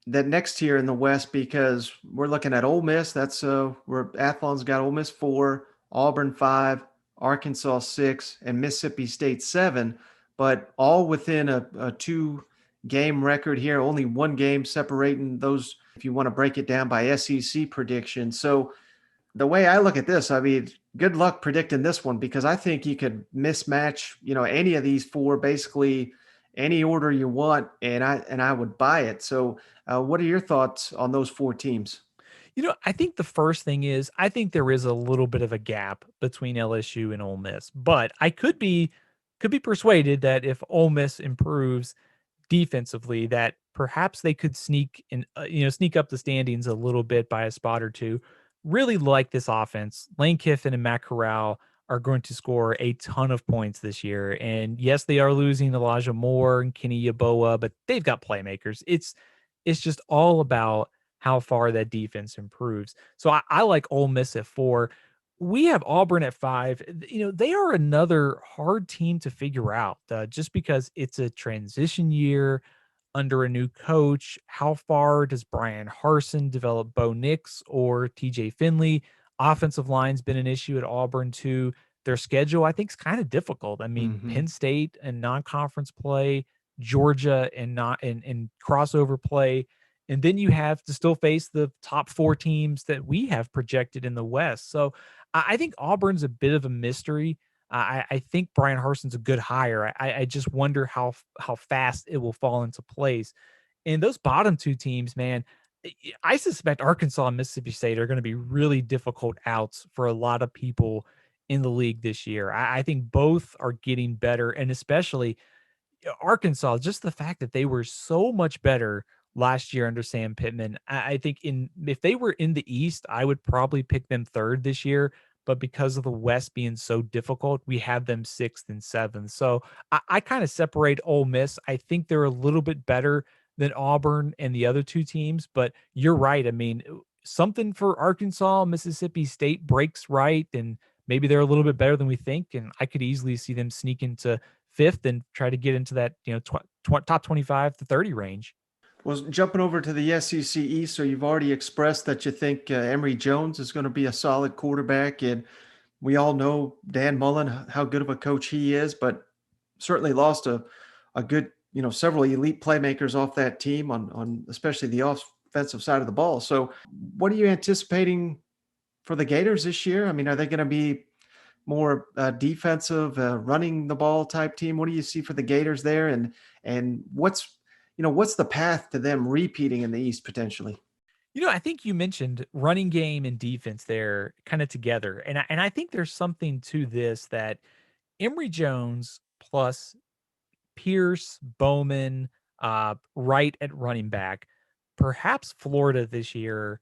that next tier in the West? Because we're looking at Ole Miss. That's where Athlon's got Ole Miss 4, Auburn 5, Arkansas 6, and Mississippi State 7, but all within a 2-game record here. Only 1 game separating those, if you want to break it down by SEC prediction. So the way I look at this, I mean, good luck predicting this one, because I think you could mismatch, any of these 4, basically any order you want, and I would buy it. So what are your thoughts on those 4 teams? I think the first thing is, I think there is a little bit of a gap between LSU and Ole Miss, but I could be persuaded that if Ole Miss improves defensively, that perhaps they could sneak up the standings a little bit by a spot or two. Really like this offense. Lane Kiffin and Matt Corral are going to score a ton of points this year. And yes, they are losing Elijah Moore and Kenny Yeboah, but they've got playmakers. It's just all about how far that defense improves. So I like Ole Miss at 4. We have Auburn at 5. They are another hard team to figure out, just because it's a transition year under a new coach. How far does Brian Harsin develop Bo Nix or TJ Finley? Offensive line's been an issue at Auburn too. Their schedule, I think, is kind of difficult. I mean, Penn State and non-conference play, Georgia and not and crossover play. And then you have to still face the top 4 teams that we have projected in the West. So I think Auburn's a bit of a mystery. I think Brian Harsin's a good hire. I just wonder how fast it will fall into place. And those bottom 2 teams, man, I suspect Arkansas and Mississippi State are going to be really difficult outs for a lot of people in the league this year. I think both are getting better, and especially Arkansas, just the fact that they were so much better last year under Sam Pittman. I think if they were in the East, I would probably pick them 3rd this year. But because of the West being so difficult, we have them 6th and 7th. So I kind of separate Ole Miss. I think they're a little bit better than Auburn and the other 2 teams. But you're right. I mean, something for Arkansas, Mississippi State breaks right, and maybe they're a little bit better than we think. And I could easily see them sneak into 5th and try to get into that top 25 to 30 range. Well, jumping over to the SEC East, so you've already expressed that you think Emory Jones is going to be a solid quarterback, and we all know Dan Mullen, how good of a coach he is, but certainly lost a good, several elite playmakers off that team on especially the offensive side of the ball. So what are you anticipating for the Gators this year? I mean, are they going to be more defensive, running the ball type team? What do you see for the Gators there, and what's the path to them repeating in the East potentially? I think you mentioned running game and defense there kind of together. And I think there's something to this, that Emory Jones plus Pierce, Bowman, right at running back, perhaps Florida this year,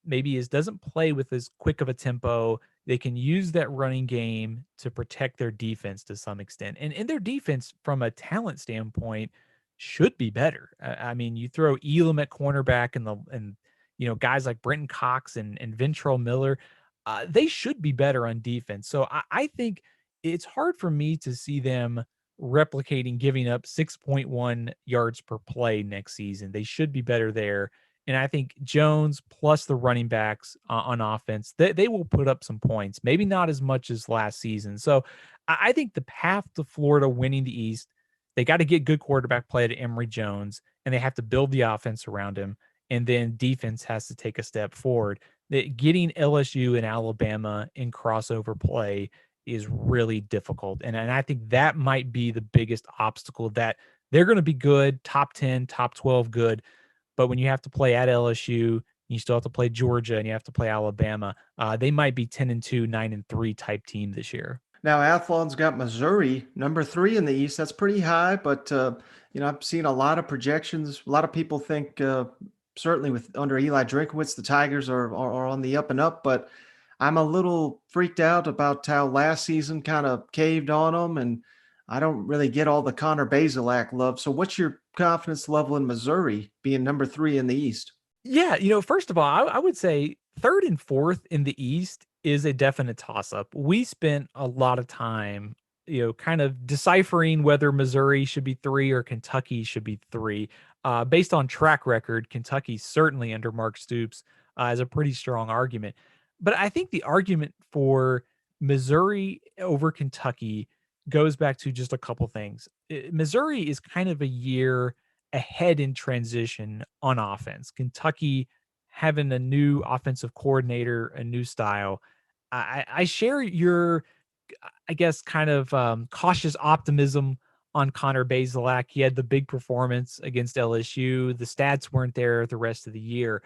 maybe doesn't play with as quick of a tempo. They can use that running game to protect their defense to some extent. And their defense from a talent standpoint should be better. I mean, you throw Elam at cornerback and guys like Brenton Cox and Ventrell Miller, they should be better on defense. So I think it's hard for me to see them replicating giving up 6.1 yards per play next season. They should be better there. And I think Jones plus the running backs on offense, they will put up some points, maybe not as much as last season. So I think the path to Florida winning the East, they got to get good quarterback play to Emory Jones, and they have to build the offense around him. And then defense has to take a step forward. Getting LSU and Alabama in crossover play is really difficult. And I think that might be the biggest obstacle, that they're going to be good, top 10, top 12 good. But when you have to play at LSU, you still have to play Georgia, and you have to play Alabama. They might be 10-2, 9-3 type team this year. Now, Athlon's got Missouri, number 3 in the East. That's pretty high, but I've seen a lot of projections. A lot of people think, certainly with under Eli Drinkowitz, the Tigers are on the up and up. But I'm a little freaked out about how last season kind of caved on them, and I don't really get all the Connor Bazelak love. So, what's your confidence level in Missouri being number 3 in the East? Yeah, first of all, I would say 3rd and 4th in the East is a definite toss-up. We spent a lot of time, kind of deciphering whether Missouri should be 3 or Kentucky should be 3. Based on track record, Kentucky certainly under Mark Stoops is a pretty strong argument. But I think the argument for Missouri over Kentucky goes back to just a couple things. Missouri is kind of a year ahead in transition on offense. Kentucky having a new offensive coordinator, a new style. I share your, I guess, kind of cautious optimism on Connor Bazelak. He had the big performance against LSU. The stats weren't there the rest of the year.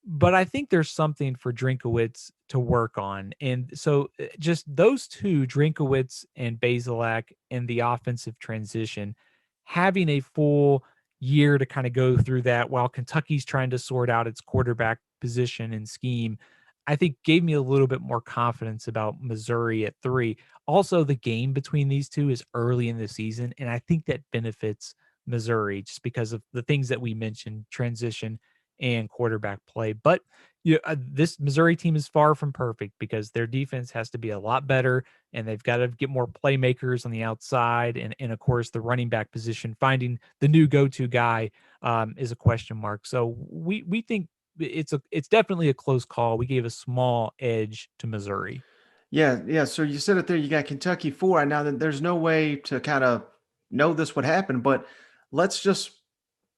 But I think there's something for Drinkowitz to work on. And so just those two, Drinkowitz and Bazelak, and the offensive transition, having a full year to kind of go through that while Kentucky's trying to sort out its quarterback position and scheme, I think gave me a little bit more confidence about Missouri at 3. Also, the game between these two is early in the season, and I think that benefits Missouri just because of the things that we mentioned, transition and quarterback play. But this Missouri team is far from perfect because their defense has to be a lot better, and they've got to get more playmakers on the outside. And of course, the running back position, finding the new go-to guy is a question mark. So we think it's definitely a close call. We gave a small edge to Missouri. Yeah. So you said it there. You got Kentucky 4. Now that there's no way to kind of know this would happen, but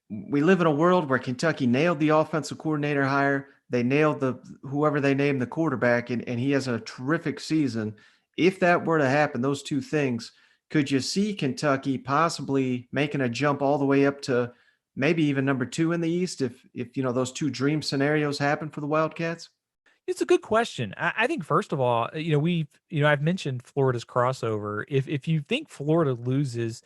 we live in a world where Kentucky nailed the offensive coordinator hire. They nailed whoever they named the quarterback, and he has a terrific season. If that were to happen, those two things, could you see Kentucky possibly making a jump all the way up to maybe even number 2 in the East if those two dream scenarios happen for the Wildcats? It's a good question. I think first of all, I've mentioned Florida's crossover. If you think Florida loses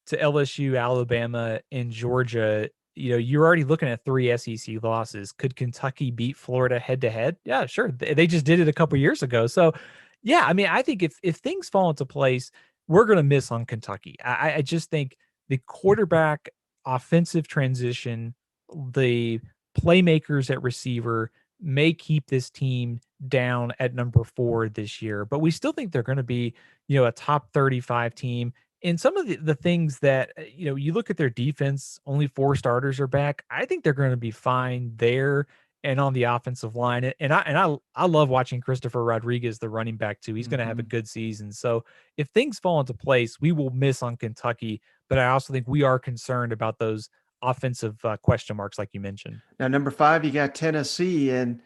to LSU, Alabama, and Georgia, you're already looking at 3 SEC losses. Could Kentucky beat Florida head to head? Yeah, sure. They just did it a couple years ago. So, yeah, I mean, I think if things fall into place, we're going to miss on Kentucky. I just think the quarterback offensive transition, the playmakers at receiver may keep this team down at number 4 this year, but we still think they're going to be, a top 35 team. And some of the things that, you look at their defense, only 4 starters are back. I think they're going to be fine there and on the offensive line. And I love watching Christopher Rodriguez, the running back, too. He's going to have a good season. So if things fall into place, we will miss on Kentucky. But I also think we are concerned about those offensive question marks, like you mentioned. Now, number 5, you got Tennessee. And,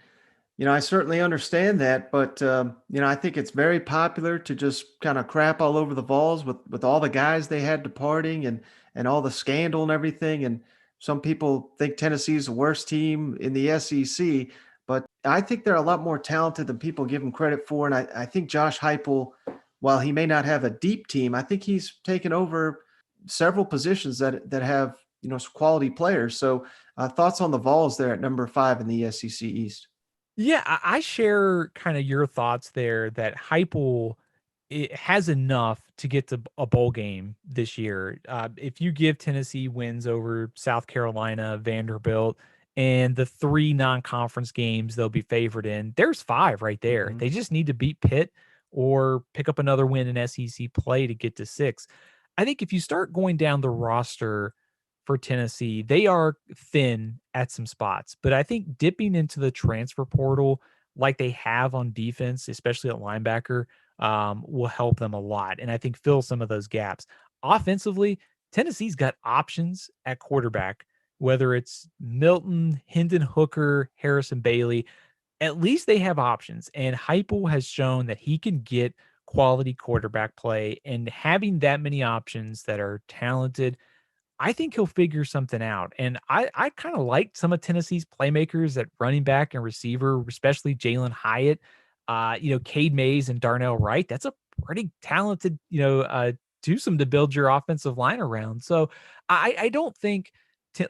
I certainly understand that. But, I think it's very popular to just kind of crap all over the Vols with all the guys they had departing and all the scandal and everything. And some people think Tennessee is the worst team in the SEC, but I think they're a lot more talented than people give them credit for. And I think Josh Heupel, while he may not have a deep team, I think he's taken over several positions that have, quality players. So thoughts on the Vols there at number 5 in the SEC East? Yeah, I share kind of your thoughts there that Heupel has enough to get to a bowl game this year. If you give Tennessee wins over South Carolina, Vanderbilt, and the 3 non-conference games they'll be favored in, there's 5 right there. They just need to beat Pitt or pick up another win in SEC play to get to 6. I think if you start going down the roster for Tennessee. They are thin at some spots, but I think dipping into the transfer portal like they have on defense, especially at linebacker, will help them a lot. And I think fill some of those gaps. Offensively, Tennessee's got options at quarterback, whether it's Milton, Hendon Hooker, Harrison Bailey. At least they have options. And Heupel has shown that he can get quality quarterback play. And having that many options that are talented, I think he'll figure something out. And I kind of liked some of Tennessee's playmakers at running back and receiver, especially Jalen Hyatt, Cade Mays and Darnell Wright. That's a pretty talented, twosome to build your offensive line around. So I don't think,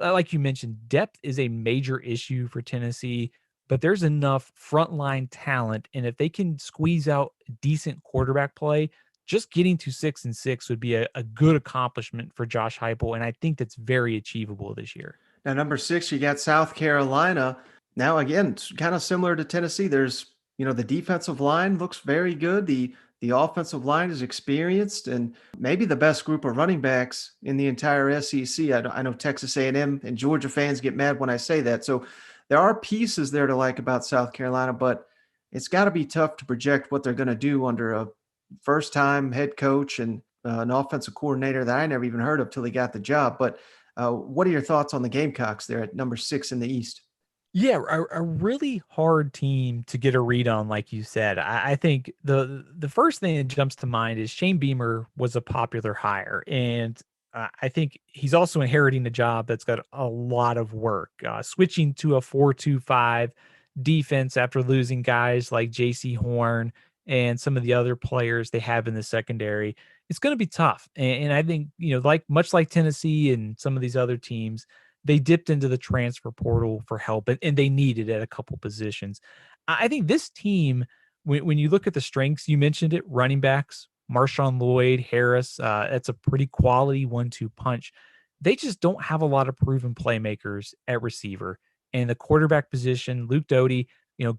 like you mentioned, depth is a major issue for Tennessee, but there's enough frontline talent. And if they can squeeze out decent quarterback play, just getting to 6-6 would be a good accomplishment for Josh Heupel, and I think that's very achievable this year. Now, number 6, you got South Carolina. Now, again, it's kind of similar to Tennessee. There's, the defensive line looks very good. The offensive line is experienced, and maybe the best group of running backs in the entire SEC. I know Texas A&M and Georgia fans get mad when I say that. So there are pieces there to like about South Carolina, but it's got to be tough to project what they're going to do under a first-time head coach and an offensive coordinator that I never even heard of till he got the job. But what are your thoughts on the Gamecocks there at number 6 in the East? Yeah, a really hard team to get a read on, like you said. I think the first thing that jumps to mind is Shane Beamer was a popular hire, and I think he's also inheriting a job that's got a lot of work. Switching to a 4-2-5 defense after losing guys like J.C. Horn and some of the other players they have in the secondary, it's going to be tough. And I think, much like Tennessee and some of these other teams, they dipped into the transfer portal for help, and they needed at a couple positions. I think this team, when you look at the strengths, you mentioned it, running backs, Marshawn Lloyd, Harris, that's a pretty quality 1-2 punch. They just don't have a lot of proven playmakers at receiver. And the quarterback position, Luke Doty,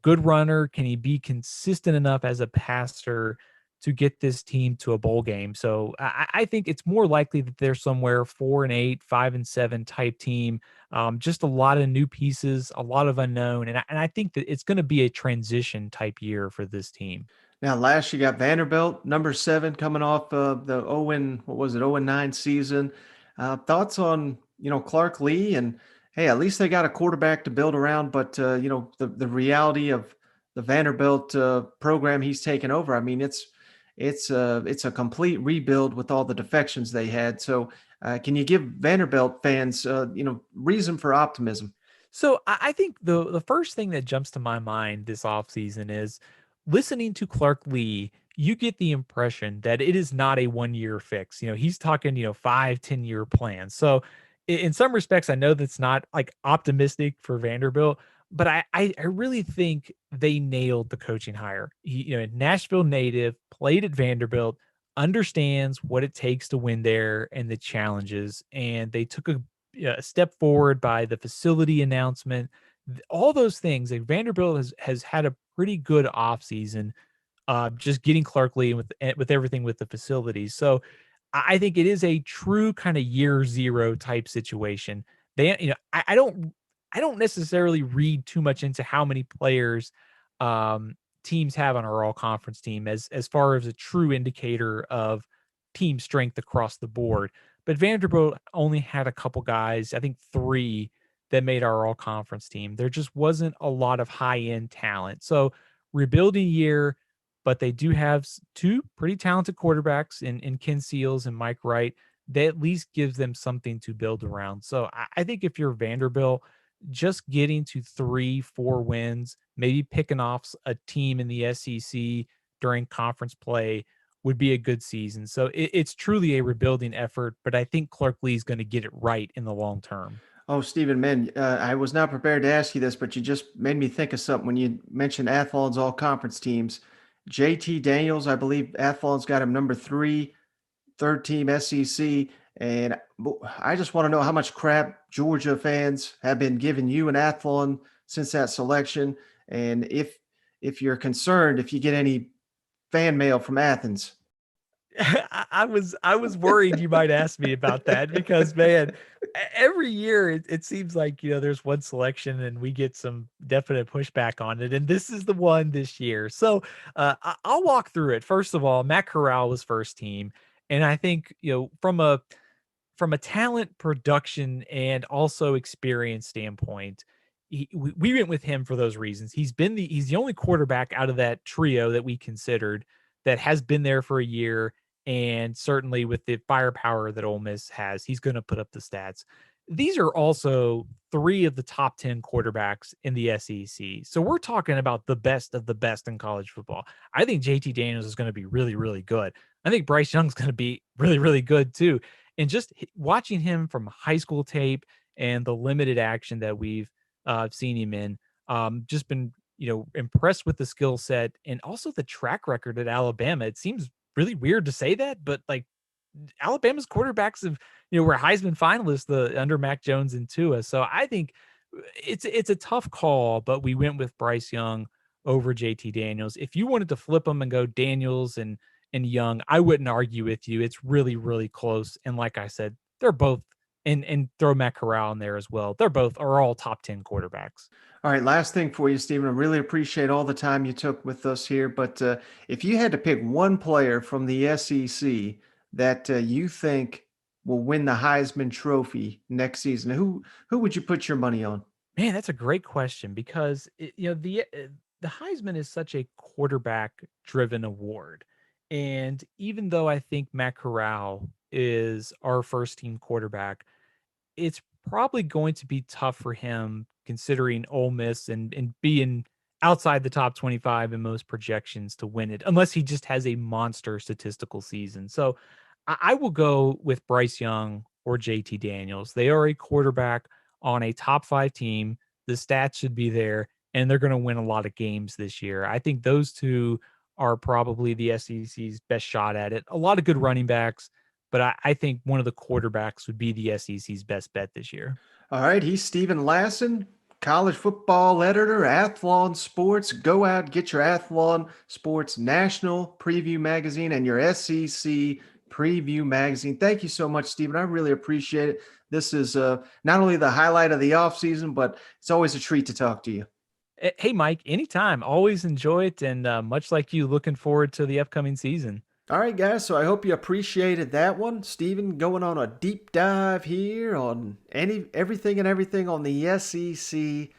good runner. Can he be consistent enough as a passer to get this team to a bowl game? So I think it's more likely that they're somewhere 4-8, 5-7 type team. Just a lot of new pieces, a lot of unknown. And I think that it's going to be a transition type year for this team. Now, last you got Vanderbilt, number 7, coming off the 0-9 season. Thoughts on, Clark Lee, and hey, at least they got a quarterback to build around, but the reality of the Vanderbilt program he's taken over, I mean, it's a complete rebuild with all the defections they had. So can you give Vanderbilt fans, reason for optimism? So I think the first thing that jumps to my mind this offseason is listening to Clark Lee. You get the impression that it is not a 1-year fix. He's talking, 5-10 year plans. So in some respects, I know that's not like optimistic for Vanderbilt, but I really think they nailed the coaching hire. He, Nashville native, played at Vanderbilt, understands what it takes to win there and the challenges. And they took a step forward by the facility announcement, all those things. Like Vanderbilt has had a pretty good offseason, just getting Clark Lee with everything with the facilities. So I think it is a true kind of year zero type situation. They, I don't necessarily read too much into how many players teams have on our all conference team as far as a true indicator of team strength across the board. But Vanderbilt only had a couple guys, I think 3, that made our all conference team. There just wasn't a lot of high end talent. So rebuilding year, but they do have 2 pretty talented quarterbacks in Ken Seals and Mike Wright. That at least gives them something to build around. So I think if you're Vanderbilt, just getting to 3-4 wins, maybe picking off a team in the SEC during conference play would be a good season. So it's truly a rebuilding effort, but I think Clark Lee is going to get it right in the long term. Oh, Stephen, man, I was not prepared to ask you this, but you just made me think of something when you mentioned Athlon's all conference teams. JT Daniels, I believe Athlon's got him number 3, third team SEC. And I just want to know how much crap Georgia fans have been giving you and Athlon since that selection. And if you're concerned, if you get any fan mail from Athens. I was worried you might ask me about that because, man, every year it seems like, there's one selection and we get some definite pushback on it, and this is the one this year. So I'll walk through it. First of all, Matt Corral was first team, and I think, from a talent, production, and also experience standpoint, we went with him for those reasons. He's the only quarterback out of that trio that we considered that has been there for a year, and certainly with the firepower that Ole Miss has, he's going to put up the stats. These are also 3 of the top 10 quarterbacks in the SEC. So we're talking about the best of the best in college football. I think JT Daniels is going to be really, really good. I think Bryce Young's going to be really, really good too. And just watching him from high school tape and the limited action that we've seen him in, just been, impressed with the skill set and also the track record at Alabama. It seems really weird to say that, but like Alabama's quarterbacks have, were Heisman finalists under Mac Jones and Tua. So I think it's a tough call, but we went with Bryce Young over JT Daniels. If you wanted to flip them and go Daniels and Young, I wouldn't argue with you. It's really, really close. And like I said, they're both, and throw Matt Corral in there as well. Are all top 10 quarterbacks. All right, last thing for you, Stephen. I really appreciate all the time you took with us here. But if you had to pick one player from the SEC that you think will win the Heisman Trophy next season, who would you put your money on? Man, that's a great question because the Heisman is such a quarterback-driven award. And even though I think Matt Corral is our first team quarterback, it's probably going to be tough for him considering Ole Miss and being outside the top 25 in most projections to win it, unless he just has a monster statistical season. So I will go with Bryce Young or JT Daniels. They are a quarterback on a top 5 team. The stats should be there, and they're going to win a lot of games this year. I think those two are probably the SEC's best shot at it. A lot of good running backs, but I think one of the quarterbacks would be the SEC's best bet this year. All right, he's Stephen Lassan, college football editor, Athlon Sports. Go out, get your Athlon Sports National Preview Magazine and your SEC Preview Magazine. Thank you so much, Stephen. I really appreciate it. This is not only the highlight of the offseason, but it's always a treat to talk to you. Hey, Mike, anytime. Always enjoy it. And much like you, looking forward to the upcoming season. All right, guys. So I hope you appreciated that one. Stephen going on a deep dive here on everything on the SEC.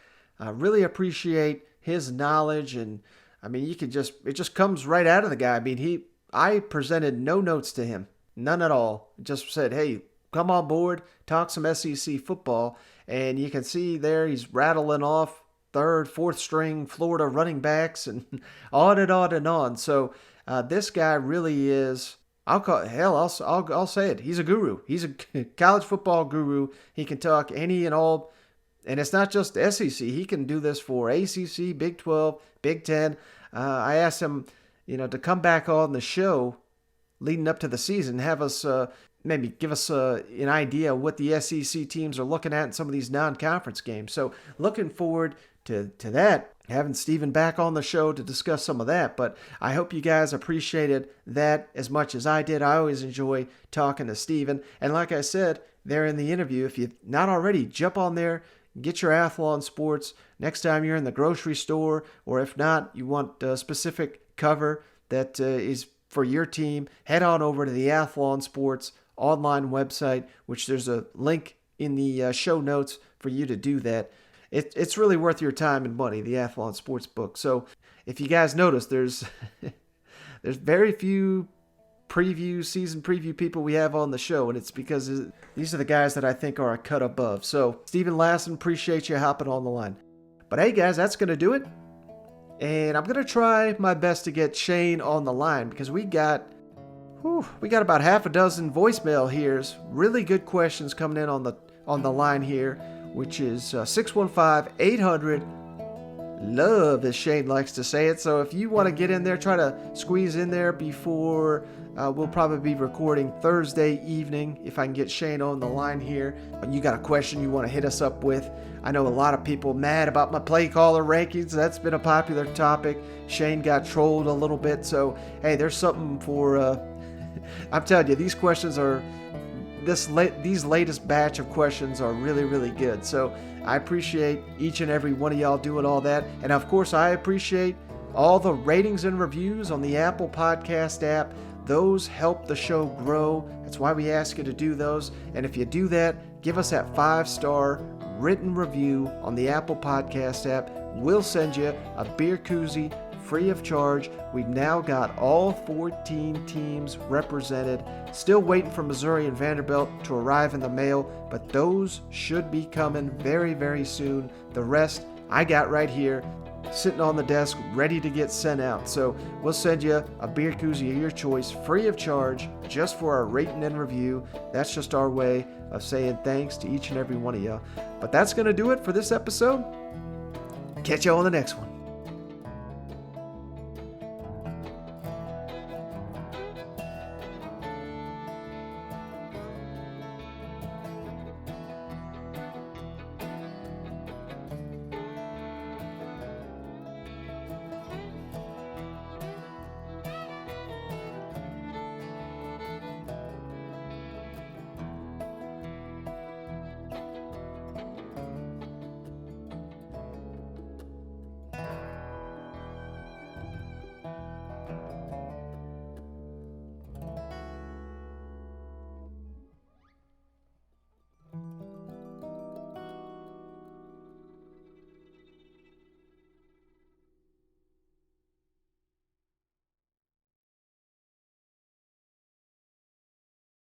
I really appreciate his knowledge. And I mean, it just comes right out of the guy. I mean, I presented no notes to him, none at all. Just said, hey, come on board, talk some SEC football. And you can see there he's rattling off 3rd, 4th string Florida running backs and on and on and on. So this guy really is, I'll say it. He's a guru. He's a college football guru. He can talk any and all, and it's not just SEC. He can do this for ACC, Big 12, Big 10. I asked him, to come back on the show leading up to the season, have us maybe give us an idea of what the SEC teams are looking at in some of these non-conference games. So looking forward to that, having Stephen back on the show to discuss some of that. But I hope you guys appreciated that as much as I did. I always enjoy talking to Stephen. And like I said there in the interview, if you've not already, jump on there, get your Athlon Sports next time you're in the grocery store, or if not, you want a specific cover that is for your team, head on over to the Athlon Sports online website, which there's a link in the show notes for you to do that. It's really worth your time and money, the Athlon Sports book. So if you guys notice, there's very few season preview people we have on the show, and it's because these are the guys that I think are a cut above. So Stephen Lassan, appreciate you hopping on the line. But hey guys, that's going to do it. And I'm going to try my best to get Shane on the line because we got about half a dozen voicemail here. Really good questions coming in on the line here, which is 615-800-LOVE, as Shane likes to say it. So if you want to get in there, try to squeeze in there before we'll probably be recording Thursday evening if I can get Shane on the line here. And you got a question you want to hit us up with. I know a lot of people mad about my play caller rankings. That's been a popular topic. Shane got trolled a little bit. So, hey, there's something for I'm telling you, these questions are these latest batch of questions are really, really good. So I appreciate each and every one of y'all doing all that. And of course, I appreciate all the ratings and reviews on the Apple Podcast app. Those help the show grow. That's why we ask you to do those. And if you do that, give us that 5-star written review on the Apple Podcast app. We'll send you a beer koozie free of charge. We've now got all 14 teams represented. Still waiting for Missouri and Vanderbilt to arrive in the mail, but those should be coming very, very soon. The rest I got right here, sitting on the desk, ready to get sent out. So we'll send you a beer koozie of your choice, free of charge, just for our rating and review. That's just our way of saying thanks to each and every one of you. But that's going to do it for this episode. Catch you on the next one.